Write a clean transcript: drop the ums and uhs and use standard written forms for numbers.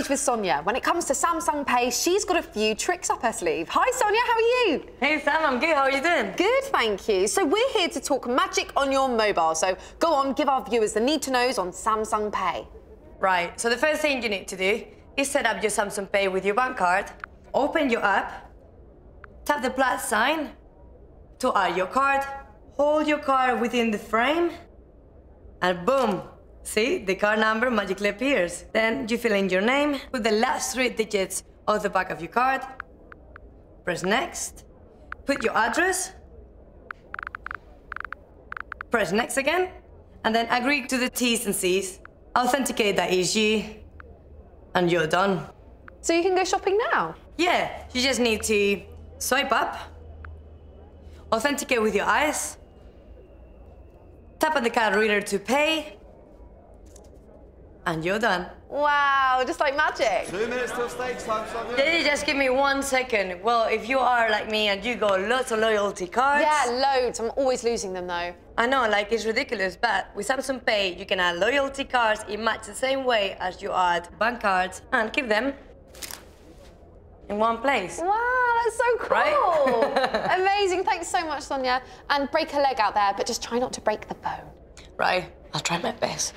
stage with Sonia. When it comes to Samsung Pay, she's got a few tricks up her sleeve. Hi, Sonia, how are you? Hey, Sam, I'm good. How are you doing? Good, thank you. So we're here to talk magic on your mobile. So go on, give our viewers the need-to-knows on Samsung Pay. Right, so the first thing you need to do is set up your Samsung Pay with your bank card, open your app, tap the plus sign to add your card, hold your card within the frame, and boom! See, the card number magically appears. Then you fill in your name, put the last 3 digits of the back of your card, press next, put your address, press next again, and then agree to the T's and C's, authenticate that is you, and you're done. So you can go shopping now? Yeah, you just need to swipe up, authenticate with your eyes, tap on the card reader to pay, and you're done. Wow, just like magic. 2 minutes till stage time, Sonia. Did you just give me 1 second? Well, if you are like me and you got lots of loyalty cards... Yeah, loads. I'm always losing them, though. I know, like, it's ridiculous, but with Samsung Pay, you can add loyalty cards in much the same way as you add bank cards and keep them in one place. Wow, that's so cool. Right? Amazing. Thanks so much, Sonia. And break a leg out there, but just try not to break the phone. Right, I'll try my best.